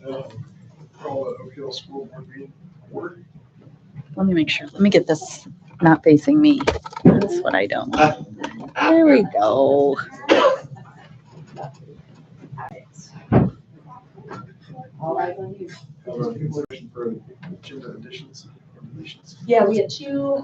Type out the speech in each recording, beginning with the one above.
Call the Oak Hill School Board meeting order. Let me make sure. Let me get this not facing me. That's what I don't want. There we go. All right, on you. Motion for agenda additions or deletions. Yeah, we had two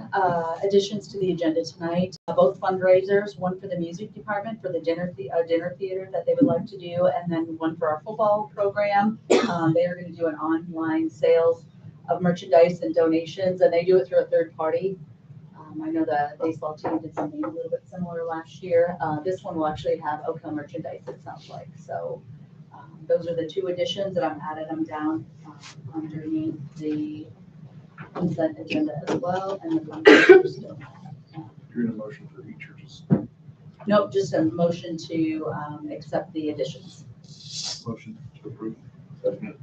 additions to the agenda tonight, both fundraisers, one for the music department for the dinner theater that they would like to do, and then one for our football program. They are going to do an online sales of merchandise and donations, and they do it through a third party. I know the baseball team did something a little bit similar last year. This one will actually have Oak Hill merchandise, it sounds like. So those are the two additions, and I've added them down underneath the consent agenda as well, and the fundraiser still. You're in a motion for each or just Nope, just a motion to accept the additions. motion to approve? Second.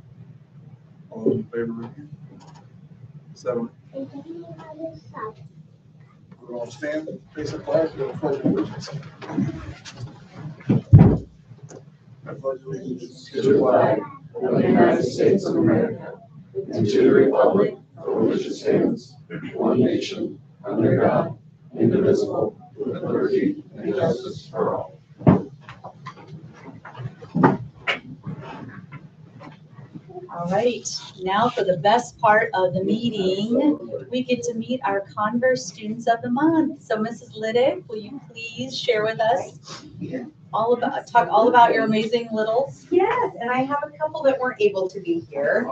All those in favor? 7. We'll all stand and face the flag for the pledge of allegiance. I pledge allegiance To the flag of the United States of America and to the republic for which it stands, one nation, under God, indivisible, with liberty and justice for all. All right, now for the best part of the meeting, we get to meet our Converse Students of the Month. So Mrs. Liddick, will you please share with us talk all about your amazing littles? Yes, and I have a couple that weren't able to be here.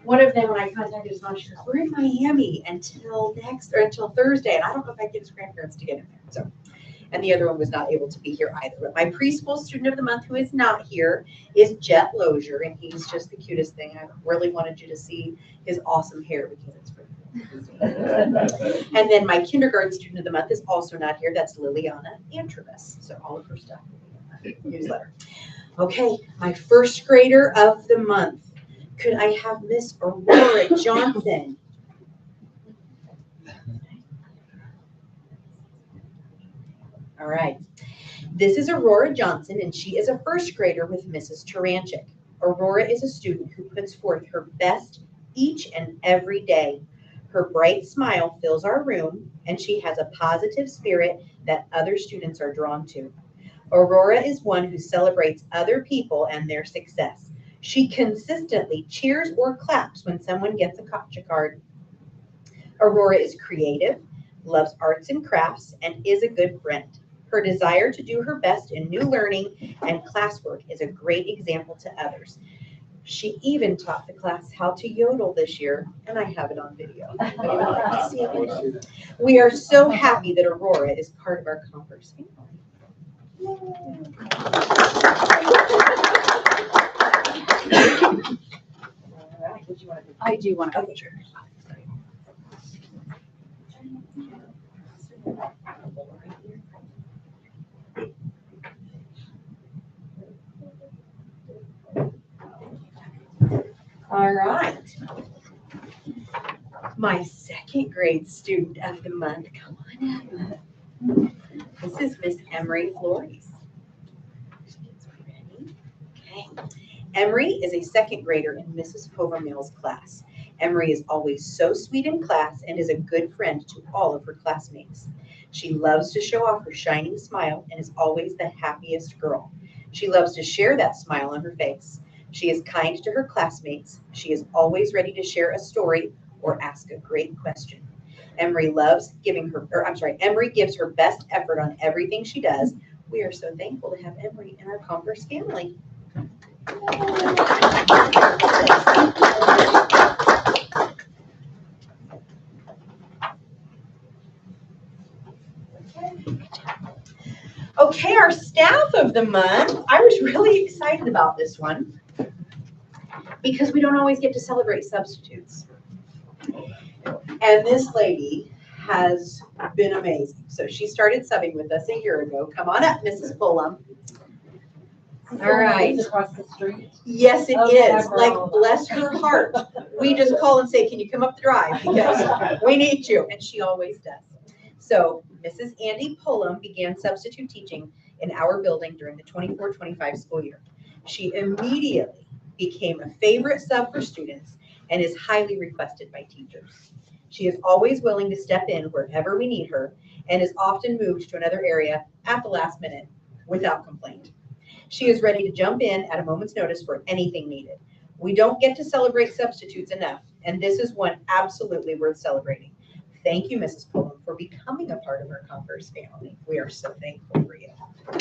One of them, when I contacted his mom, she goes, "We're in Miami until Thursday, and I don't know if I can get his grandparents to get him there." So, and the other one was not able to be here either. But my preschool student of the month who is not here is Jet Lozier, and he's just the cutest thing. I really wanted you to see his awesome hair because it's pretty cool. And then my kindergarten student of the month is also not here. That's Liliana Antrobus. So all of her stuff will be in the newsletter. Okay, my first grader of the month. Could I have Miss Aurora Johnson? All right. This is Aurora Johnson, and she is a first grader with Mrs. Taranchik. Aurora is a student who puts forth her best each and every day. Her bright smile fills our room, and she has a positive spirit that other students are drawn to. Aurora is one who celebrates other people and their success. She consistently cheers or claps when someone gets a gotcha card. Aurora is creative, loves arts and crafts, and is a good friend. Her desire to do her best in new learning and classwork is a great example to others. She even taught the class how to yodel this year, and I have it on video. We are so happy that Aurora is part of our Converse family. I do want to picture. All right. My second grade student of the month. Come on up. This is Miss Emery Flores. Okay. Emery is a second grader in Mrs. Hovermail's class. Emery is always so sweet in class and is a good friend to all of her classmates. She loves to show off her shining smile and is always the happiest girl. She loves to share that smile on her face. She is kind to her classmates. She is always ready to share a story or ask a great question. Emery gives her best effort on everything she does. We are so thankful to have Emery in our Converse family. Okay, our staff of the month. I was really excited about this one because we don't always get to celebrate substitutes. And this lady has been amazing. So she started subbing with us a year ago. Come on up, Mrs. Fulham. All right. Across the street. Yes, it Okay, is. Like, bless her heart. We just call and say, "Can you come up the drive? Because we need you." And she always does. So Mrs. Andy Pullum began substitute teaching in our building during the 24-25 school year. She immediately became a favorite sub for students, and is highly requested by teachers. She is always willing to step in wherever we need her and is often moved to another area at the last minute without complaint. She is ready to jump in at a moment's notice for anything needed. We don't get to celebrate substitutes enough, and this is one absolutely worth celebrating. Thank you, Mrs. Pullum, for becoming a part of our Converse family. We are so thankful for you. I'm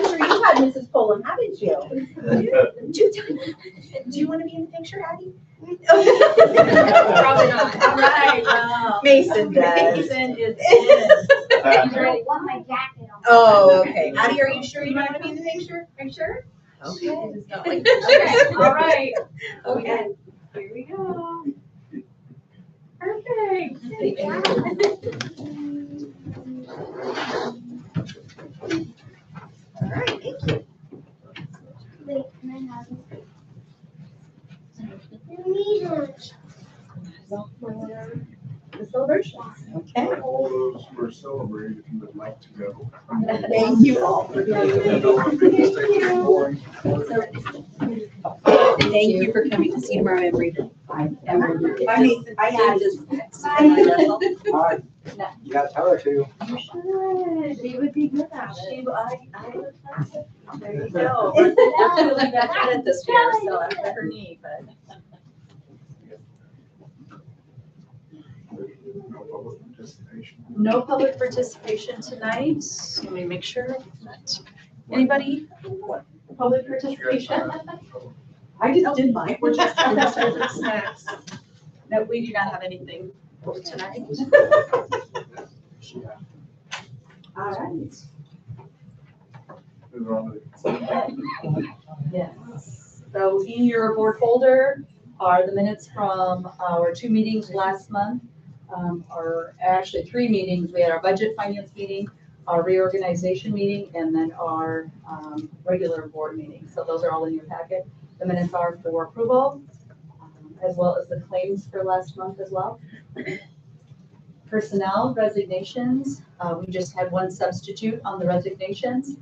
sure you've had Mrs. Pullum, haven't you? Do you want to be in the picture, Addie? Probably not. All right, well. Mason does. Mason is in. I don't want my jacket on. Oh, okay. Addie, are you sure you don't want to be in the picture? Are you sure? Okay. Okay, all right. Okay. Here we go. Perfect. All right, thank you. Wait, can I have it? I need it. The celebration. Okay. All those who are celebrating, if you would like to go. Thank you all for Thank you for coming to see tomorrow, everybody. Hi, you gotta tell her to. You should. She would be good at it. I would trust it. There you go. They're feeling back at it this year, so after her knee, but. No public participation. No public participation tonight. Let me make sure that, anybody? Public participation? I just did mine. We're just serving snacks. No, we do not have anything for tonight. All right. Move on to the consent agenda. Yes. So in your board folder are the minutes from our 2 meetings last month. Or actually 3 meetings. We had our budget finance meeting, our reorganization meeting, and then our regular board meeting. So those are all in your packet. The minutes are for approval, as well as the claims for last month as well. Personnel resignations. We just had 1 substitute on the resignations.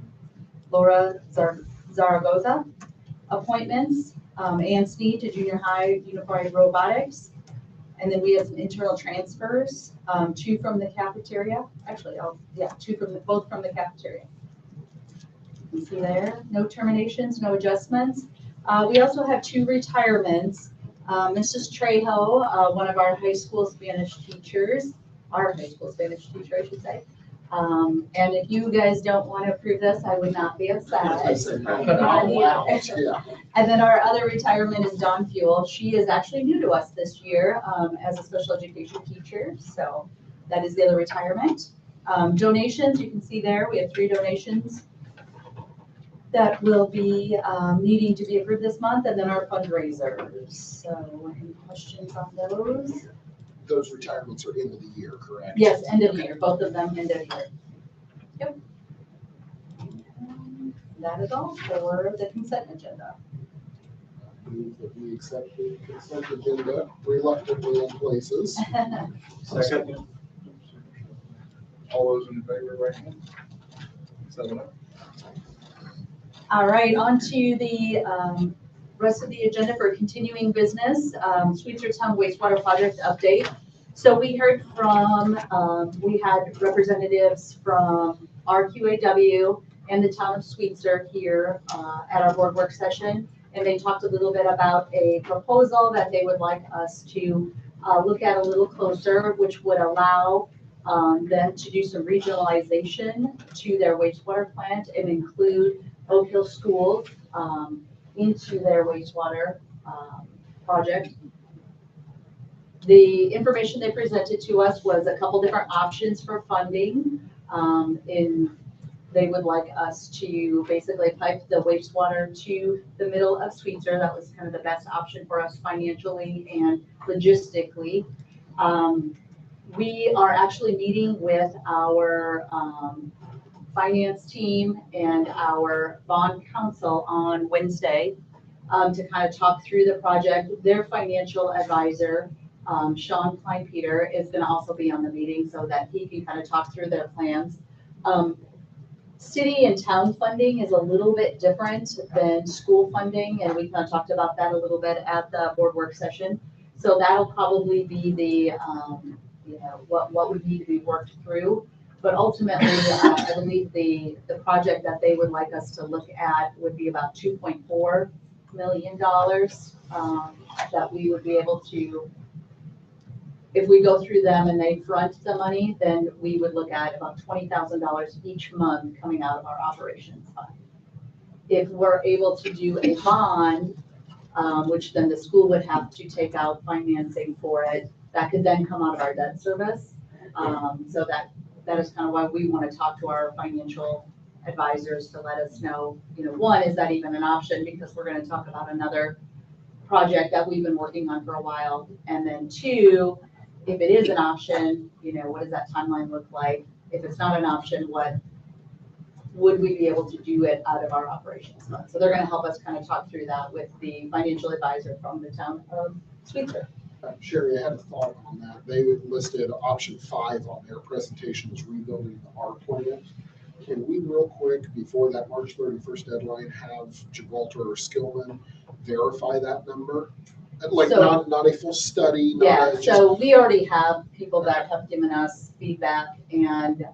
Laura Zaragoza. Appointments. Ann Sneed to junior high unified robotics. And then we have some internal transfers, 2 from the cafeteria. Actually, 2 both from the cafeteria. You see there, no terminations, no adjustments. We also have 2 retirements. Mrs. Trejo, one of our high school Spanish teachers, I should say. And if you guys don't want to approve this, I would not be upset. Wow. Yeah. And then our other retirement is Dawn Fuel. She is actually new to us this year as a special education teacher. So that is the other retirement. Donations, you can see there, we have 3 donations that will be needing to be approved this month, and then our fundraisers. So any questions on those? Those retirements are end of the year, correct? Yes, end of year, both of them end of year. Yep. That is all for the consent agenda. Move that we accept the consent agenda reluctantly in places. Second. All those in favor, right hand? 7-0. All right, on to the rest of the agenda for continuing business, Sweetsertown wastewater project update. So we heard from, we had representatives from RQAW and the town of Sweetser here at our board work session. And they talked a little bit about a proposal that they would like us to look at a little closer, which would allow them to do some regionalization to their wastewater plant and include Oak Hill schools into their wastewater project. The information they presented to us was a couple different options for funding. They would like us to basically pipe the wastewater to the middle of Sweetser. That was kind of the best option for us financially and logistically. We are actually meeting with our finance team and our bond counsel on Wednesday to kind of talk through the project. Their financial advisor, Sean Klein-Peter, is going to also be on the meeting so that he can kind of talk through their plans. City and town funding is a little bit different than school funding, and we kind of talked about that a little bit at the board work session. So that'll probably be the, what would need to be worked through. But ultimately, I believe the project that they would like us to look at would be about $2.4 million, that we would be able to, if we go through them and they front the money, then we would look at about $20,000 each month coming out of our operations fund. If we're able to do a bond, which then the school would have to take out financing for it, that could then come out of our debt service. So that is kind of why we want to talk to our financial advisors to let us know, one, is that even an option? Because we're going to talk about another project that we've been working on for a while. And then two, if it is an option, what does that timeline look like? If it's not an option, what would we be able to do it out of our operations fund? So they're going to help us kind of talk through that with the financial advisor from the town of Sweetser. Sherry, I had a thought on that. They listed option 5 on their presentation as rebuilding the R plant. Can we real quick, before that March 31st deadline, have Gibraltar or Skillman verify that number? Like So- not a full study, Yeah, just, so we already have people that have given us feedback and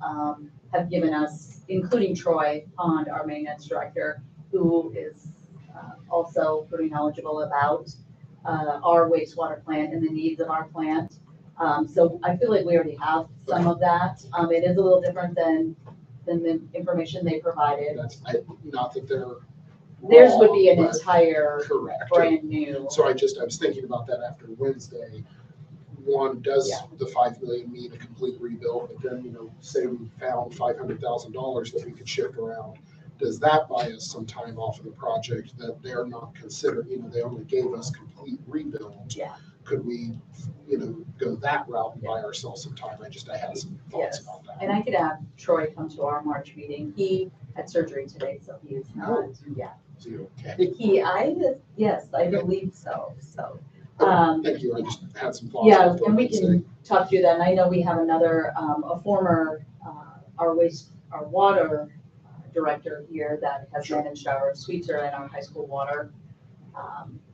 have given us, including Troy Pond, our maintenance director, who is also pretty knowledgeable about our wastewater plant and the needs of our plant. So I feel like we already have some of that. It is a little different than the information they provided. not that they're Theirs would be an wrong, but entire correct. brand new. So I was thinking about that after Wednesday. One, does Yeah. the 5 million mean a complete rebuild? But then, say we found $500,000 that we could shift around. Does that buy us some time off of the project that they're not considered, they only gave us complete rebuild? Yeah. Could we, go that route and buy ourselves some time? I had some thoughts Yes. about that. And I could have Troy come to our March meeting. He had surgery today, so he is not, yeah. Is he okay? Yes, I believe so, so. Thank you. I just had some thoughts. Yeah, after and we Wednesday. can talk through that. And I know we have another, a former, our water director here that has Sure. managed our Sweetser and our high school water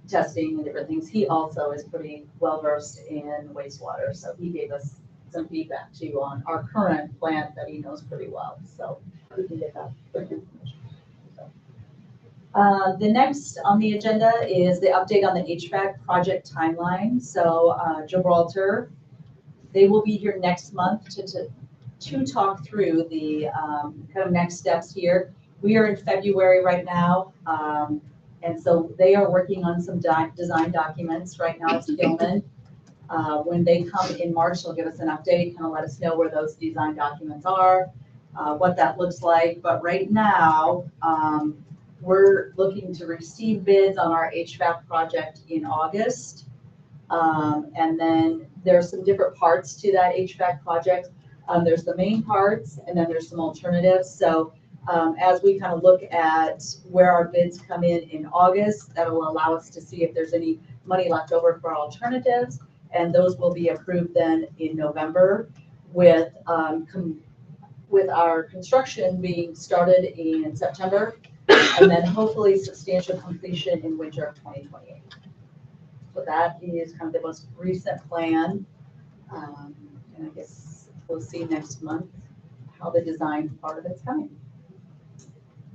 testing and different things. He also is pretty well versed in wastewater, so he gave us some feedback too on our current plant that he knows pretty well. So we can get that information. The next on the agenda is the update on the HVAC project timeline. So Gibraltar, they will be here next month to talk through the kind of next steps here. We are in February right now, and so they are working on some design documents right now at Skillman. When they come in March, they'll give us an update, kind of let us know where those design documents are, what that looks like. But right now, we're looking to receive bids on our HVAC project in August. And then there's some different parts to that HVAC project. There's the main parts, and then there's some alternatives. So as we kind of look at where our bids come in August, that'll allow us to see if there's any money left over for alternatives. And those will be approved then in November with our construction being started in September, and then hopefully substantial completion in winter of 2028. So that is kind of the most recent plan. And I guess we'll see next month how the design part of it's coming.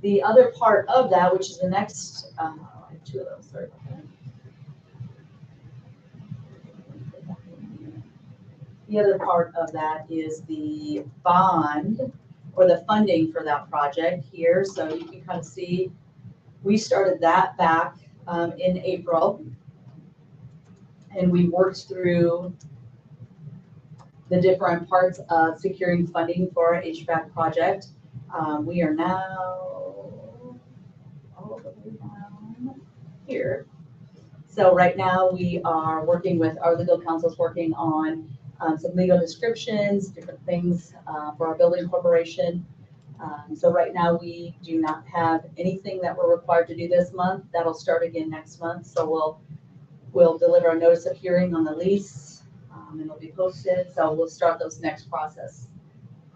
The other part of that, which is the next, I have two of those, sorry about that. The other part of that is the bond or the funding for that project here. So you can kind of see, we started that back in April. And we worked through the different parts of securing funding for our HVAC project. We are now all the way down here. So right now we are working with our legal counsel's working on some legal descriptions, different things for our building corporation. So right now we do not have anything that we're required to do this month. That'll start again next month. So we'll deliver a notice of hearing on the lease and it'll be posted. So we'll start those next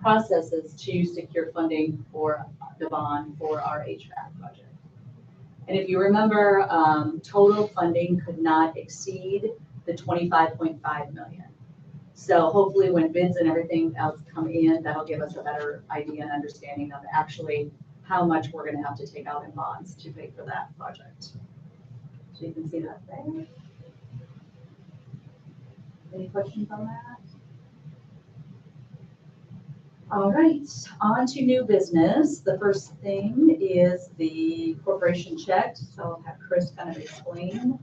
processes to secure funding for the bond for our HVAC project. And if you remember, total funding could not exceed the 25.5 million. So hopefully when bids and everything else come in, that'll give us a better idea and understanding of actually how much we're gonna have to take out in bonds to pay for that project. So you can see that there. Any questions on that? All right, on to new business. The first thing is the corporation check. So I'll have Chris kind of explain.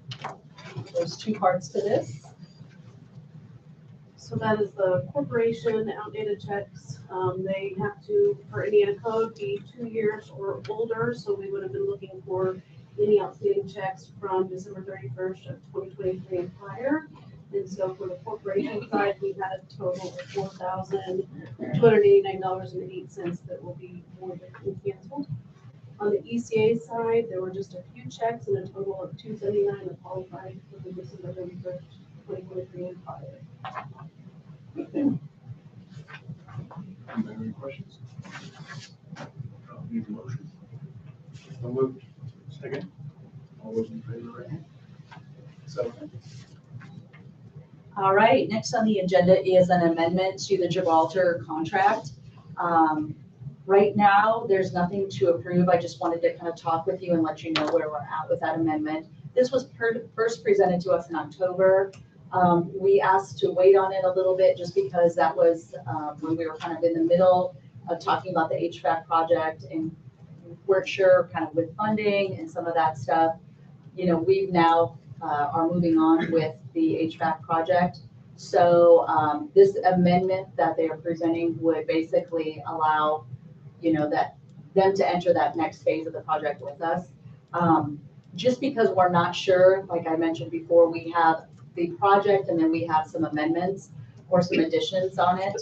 There's two parts to this. So that is the corporation outdated checks. They have to, for Indiana code, be 2 years or older. So we would have been looking for any outstanding checks from December 31st of 2023 and prior. And so for the corporation side, we had a total of $4,289.08 that will be voided and canceled. On the ECA side, there were just a few checks and a total of $279 that qualified for the December 31st, 2023 and prior. Any questions? Need a motion? So moved. Second. All those in favor, right hand? 7. All right, next on the agenda is an amendment to the Gibraltar contract. Right now, there's nothing to approve. I just wanted to kind of talk with you and let you know where we're at with that amendment. This was first presented to us in October. We asked to wait on it a little bit just because that was when we were kind of in the middle of talking about the HVAC project and weren't sure kind of with funding and some of that stuff. You know, we've now are moving on with the HVAC project. So this amendment that they are presenting would basically allow, you know, that them to enter that next phase of the project with us. Just because we're not sure, like I mentioned before, we have the project and then we have some amendments or some additions on it.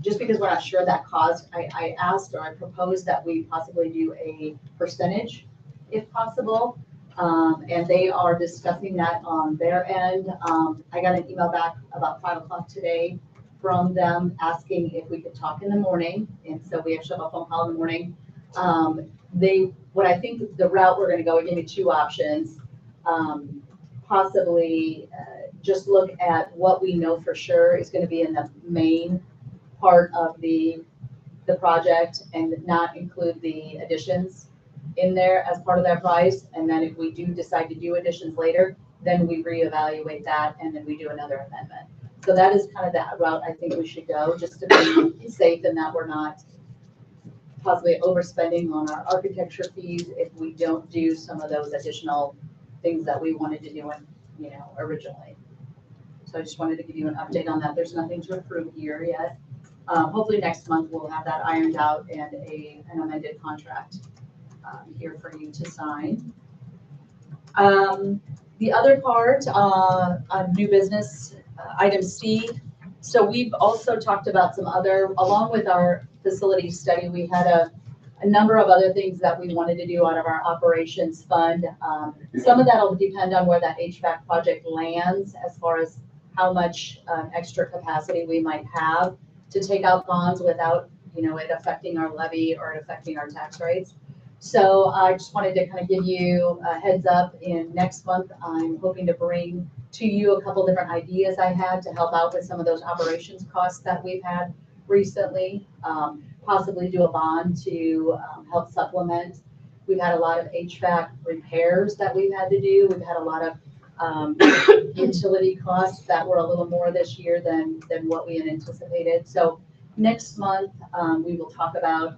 Just because we're not sure that cost, I asked or I proposed that we possibly do a percentage if possible. And they are discussing that on their end. I got an email back about 5 o'clock today from them asking if we could talk in the morning. And so we actually have a phone call in the morning. What I think the route we're gonna go, give me 2 options. Possibly just look at what we know for sure is gonna be in the main part of the project and not include the additions in there as part of that price. And then if we do decide to do additions later, then we reevaluate that and then we do another amendment. So that is kind of that route I think we should go, just to be safe and that we're not possibly overspending on our architecture fees if we don't do some of those additional things that we wanted to do, you know, originally. So I just wanted to give you an update on that. There's nothing to approve here yet. Hopefully next month we'll have that ironed out and an amended contract here for you to sign. The other part on new business, item C. So we've also talked about some other, along with our facility study, we had a number of other things that we wanted to do out of our operations fund. Some of that will depend on where that HVAC project lands as far as how much extra capacity we might have to take out bonds without, you know, it affecting our levy or it affecting our tax rates. So I just wanted to kind of give you a heads up. In next month, I'm hoping to bring to you a couple different ideas I had to help out with some of those operations costs that we've had recently. Possibly do a bond to help supplement. We've had a lot of HVAC repairs that we've had to do. We've had a lot of utility costs that were a little more this year than what we had anticipated. So next month, we will talk about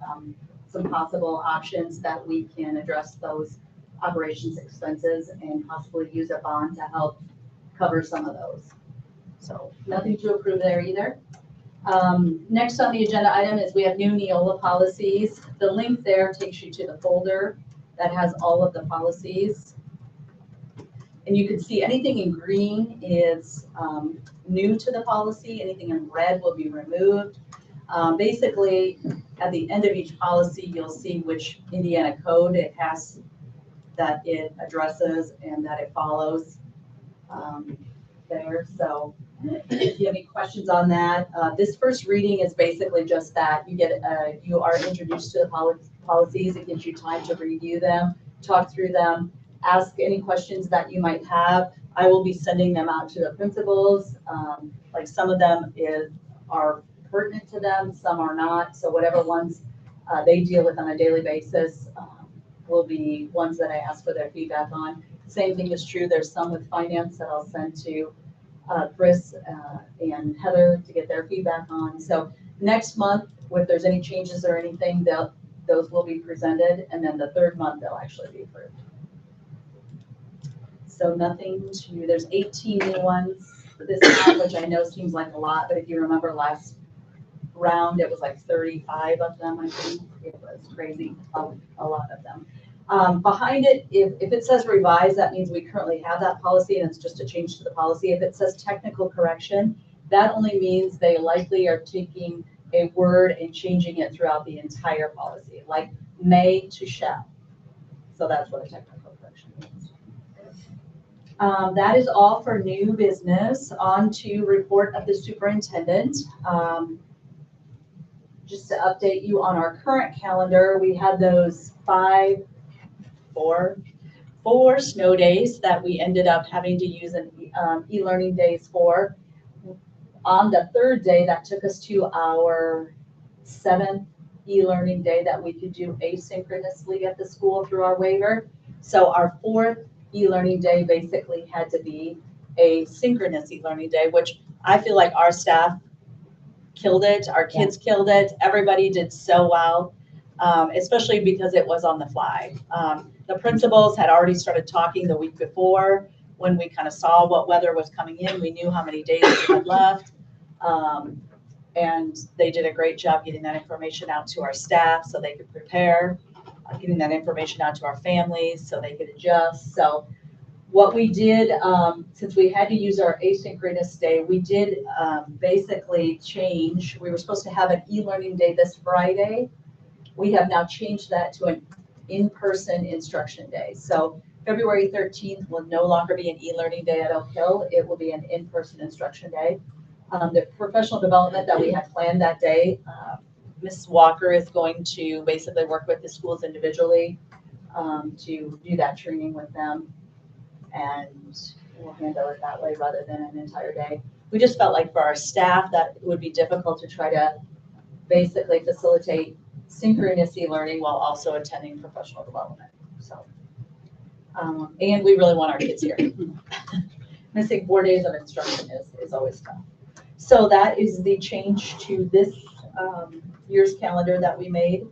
some possible options that we can address those operations expenses and possibly use a bond to help cover some of those. So nothing to approve there either. Next on the agenda item is we have new Neola policies. The link there takes you to the folder that has all of the policies. And you can see anything in green is new to the policy. Anything in red will be removed. Basically, at the end of each policy, you'll see which Indiana code it has that it addresses and that it follows there. So If you have any questions on that, this first reading is basically just that. You are introduced to the policies. It gives you time to review them, talk through them, ask any questions that you might have. I will be sending them out to the principals. Like some of them are pertinent to them, some are not. So whatever ones they deal with on a daily basis will be ones that I ask for their feedback on. Same thing is true. There's some with finance that I'll send to Chris and Heather to get their feedback on. So next month, if there's any changes or anything, those will be presented, and then the third month they'll actually be approved. So there's 18 new ones for this month, which I know seems like a lot, but if you remember last round, it was like 35 of them, I think. It was crazy, a lot of them. Behind it, if it says revise, that means we currently have that policy and it's just a change to the policy. If it says technical correction, that only means they likely are taking a word and changing it throughout the entire policy, like may to shall. So that's what a technical correction means. That is all for new business. On to report of the superintendent. Just to update you on our current calendar, we had those four snow days that we ended up having to use an e-learning days for. On the third day, that took us to our 7th e-learning day that we could do asynchronously at the school through our waiver. So our 4th e-learning day basically had to be a synchronous e-learning day, which I feel like our staff killed it, our kids killed it, everybody did so well, especially because it was on the fly. The principals had already started talking the week before when we kind of saw what weather was coming in. We knew how many days we had left. And they did a great job getting that information out to our staff so they could prepare, getting that information out to our families so they could adjust. So what we did, since we had to use our asynchronous day, we did basically change. We were supposed to have an e-learning day this Friday. We have now changed that to an in-person instruction day. So February 13th will no longer be an e-learning day at Oak Hill. It will be an in-person instruction day. The professional development that we had planned that day, Ms. Walker is going to basically work with the schools individually to do that training with them. And we'll handle it that way rather than an entire day. We just felt like for our staff that it would be difficult to try to basically facilitate synchronous e-learning while also attending professional development. So, and we really want our kids here. Missing 4 days of instruction is always tough. So that is the change to this year's calendar that we made.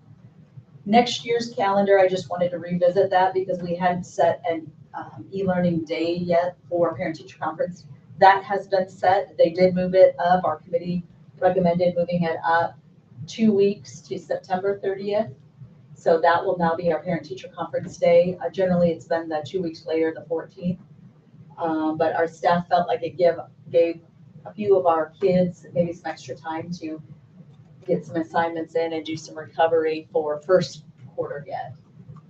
Next year's calendar, I just wanted to revisit that because we hadn't set an e-learning day yet for parent-teacher conference. That has been set. They did move it up. Our committee recommended moving it up 2 weeks to September 30th. So that will now be our parent-teacher conference day. Generally, it's been the 2 weeks later, the 14th. But our staff felt like it gave a few of our kids maybe some extra time to get some assignments in and do some recovery for first quarter yet,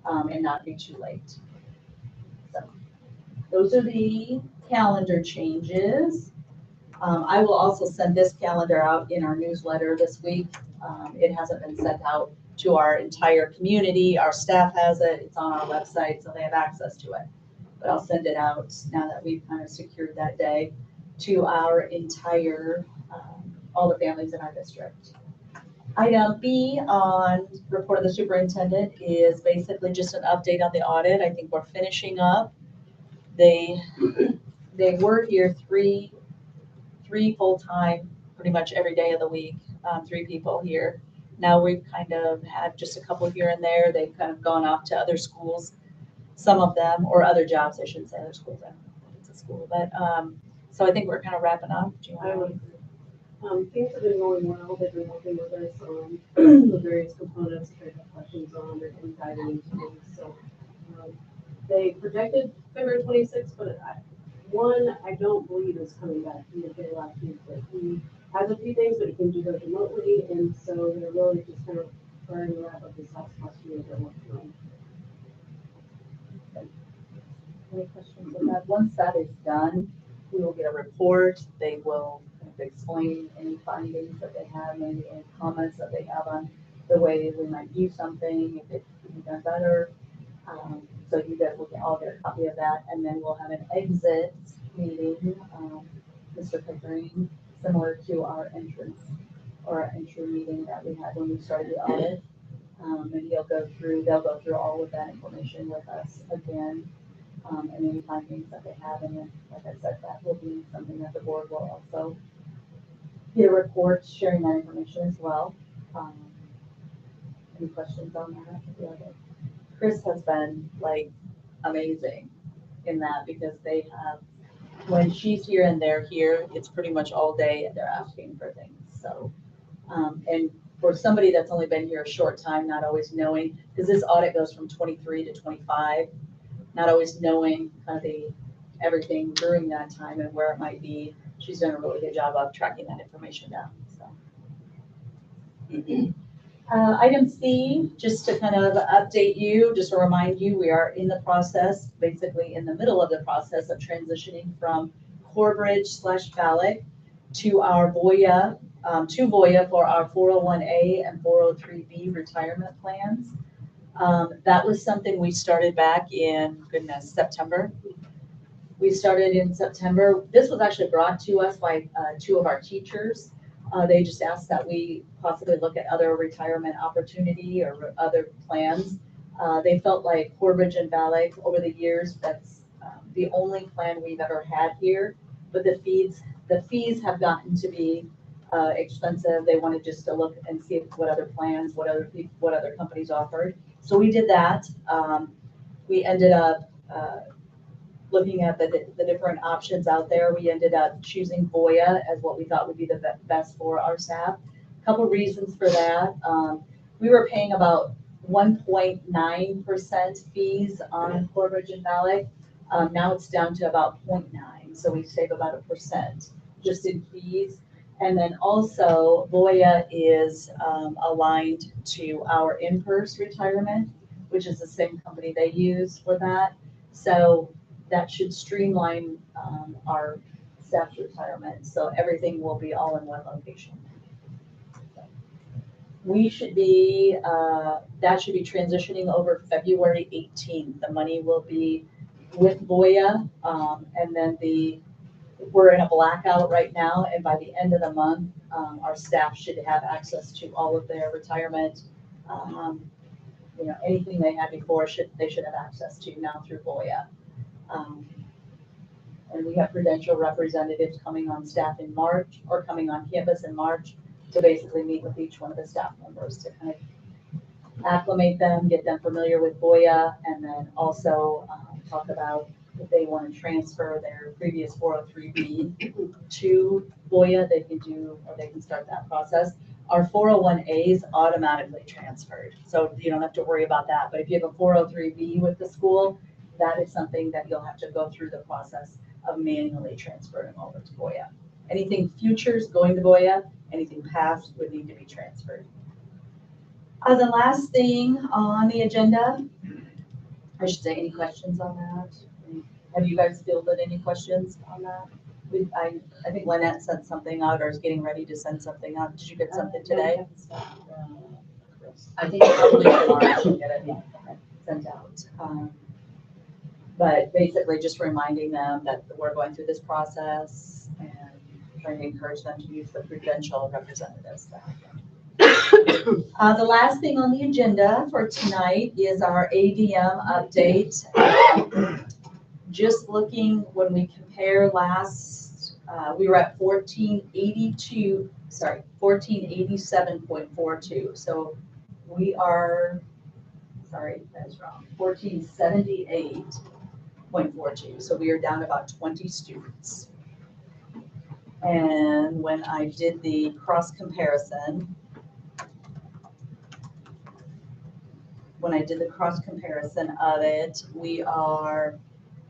and not be too late. So those are the calendar changes. I will also send this calendar out in our newsletter this week. It hasn't been sent out to our entire community. Our staff has it. It's on our website, so they have access to it. But I'll send it out now that we've kind of secured that day to our entire, all the families in our district. Item B on report of the superintendent is basically just an update on the audit. I think we're finishing up. They were here three full-time, pretty much every day of the week, 3 people here. Now we've kind of had just a couple here and there. They've kind of gone off to other schools, some of them, or other jobs, I shouldn't say other schools. I don't know if it's a school, but so I think we're kind of wrapping up. Do you want to? Things have been going well. They've been working with us on the various components that they have questions on and diving into things. So they projected February 26th, but I don't believe is coming back from the day last week. But he has a few things, but he can do those remotely, and so they're really just kind of trying to wrap up this last question that they're working on. Any questions on that? Once that is done, we will get a report. They will kind of explain any findings that they have, maybe any comments that they have on the way we might do something, if it could be done better. So you guys will all get a copy of that, and then we'll have an exit meeting, Mr. Pickering, similar to our entrance or our entry meeting that we had when we started the audit. And they'll go through all of that information with us again, and any findings that they have. And then, like I said, that will be something that the board will also get a report sharing that information as well. Any questions on that? Yeah, Chris has been like amazing in that, because they have, when she's here and they're here, it's pretty much all day and they're asking for things. So, and for somebody that's only been here a short time, not always knowing, because this audit goes from 23 to 25, not always knowing kind of everything during that time and where it might be. She's done a really good job of tracking that information down. So. Item C, just to kind of update you, just to remind you, we are in the process, basically in the middle of the process of transitioning from Corbridge/Valak to our Voya, for our 401A and 403B retirement plans. That was something we started back in, September. We started in September. This was actually brought to us by two of our teachers. They just asked that we possibly look at other retirement opportunity or other plans. They felt like Corbridge and Valak over the years, that's the only plan we've ever had here. But the fees have gotten to be expensive. They wanted just to look and see what other plans, what other companies offered. So we did that. We ended up looking at the different options out there. We ended up choosing Voya as what we thought would be the best for our staff. A couple reasons for that. We were paying about 1.9% fees on Corbridge and Valak. Now it's down to about 0.9, so we save about 1% just in fees. And then also Voya is aligned to our InPurse retirement, which is the same company they use for that. So that should streamline our staff's retirement. So everything will be all in one location. We should be, that should be transitioning over February 18th. The money will be with Voya, and then we're in a blackout right now, and by the end of the month, our staff should have access to all of their retirement. Anything they had before, they should have access to now through Voya. And we have Prudential representatives coming on staff in March, or coming on campus in March, to basically meet with each one of the staff members to kind of acclimate them, get them familiar with Voya, and then also talk about if they want to transfer their previous 403B to Voya, they can start that process. Our 401A is automatically transferred, so you don't have to worry about that. But if you have a 403B with the school, that is something that you'll have to go through the process of manually transferring over to Voya. Anything futures going to Voya, anything past would need to be transferred. The last thing on the agenda, I should say, any questions on that? Have you guys fielded any questions on that? I think Lynette sent something out, or is getting ready to send something out. Did you get something today? I think probably tomorrow she'll get it sent out. But basically just reminding them that we're going through this process and trying to encourage them to use the Prudential representatives. The last thing on the agenda for tonight is our ADM update. Just looking, when we compare we were at 1487.42. So we are, sorry, that's wrong, 1478.42. So we are down about 20 students. And when I did the cross comparison, of it, we are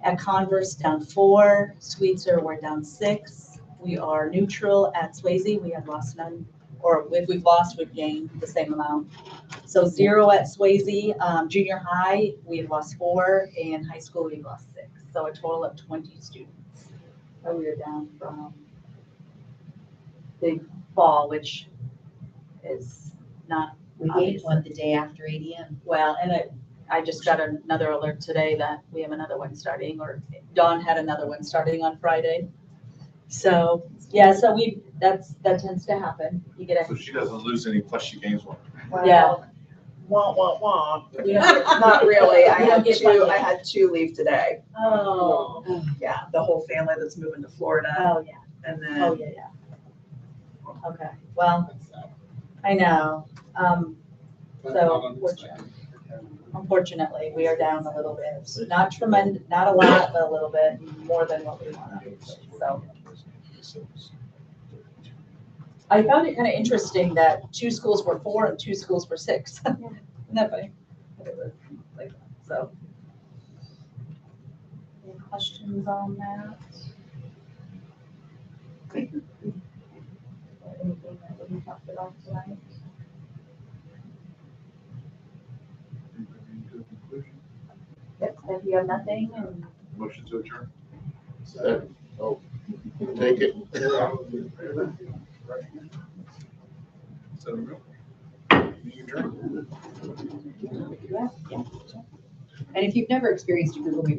at Converse down 4, Sweetser we're down 6. We are neutral at Swayze, we have lost none, or if we've lost, we've gained the same amount. So 0 at Swayze. Junior high, we've lost 4, and high school we've lost 6. So a total of 20 students. So we were down from Big Fall, which is not We gave one the day after ADM. well, and I just got another alert today that we have another one starting, or Dawn had another one starting on Friday. So, yeah, so that tends to happen. You get So she doesn't lose any, plus she gains one. Yeah. Wah, wah, wah. You don't get- Not really. I You don't had get two, funding. I had two leave today. Oh, Yeah, the whole family that's moving to Florida. oh, yeah, And oh, then, yeah. Okay, well, I know. But So, not unexpected. Unfortunately, we are down a little bit. Not tremendous, not a lot, but a little bit more than what we wanted. So I found it kind of interesting that 2 schools were 4 and 2 schools were 6. Isn't that funny? Like, so. Any questions on that? Or anything that we talked about tonight? Yep, if you have nothing, and Motion to adjourn. Second. Oh, take it. Is that a real? You adjourn. And if you've never experienced a Google Meet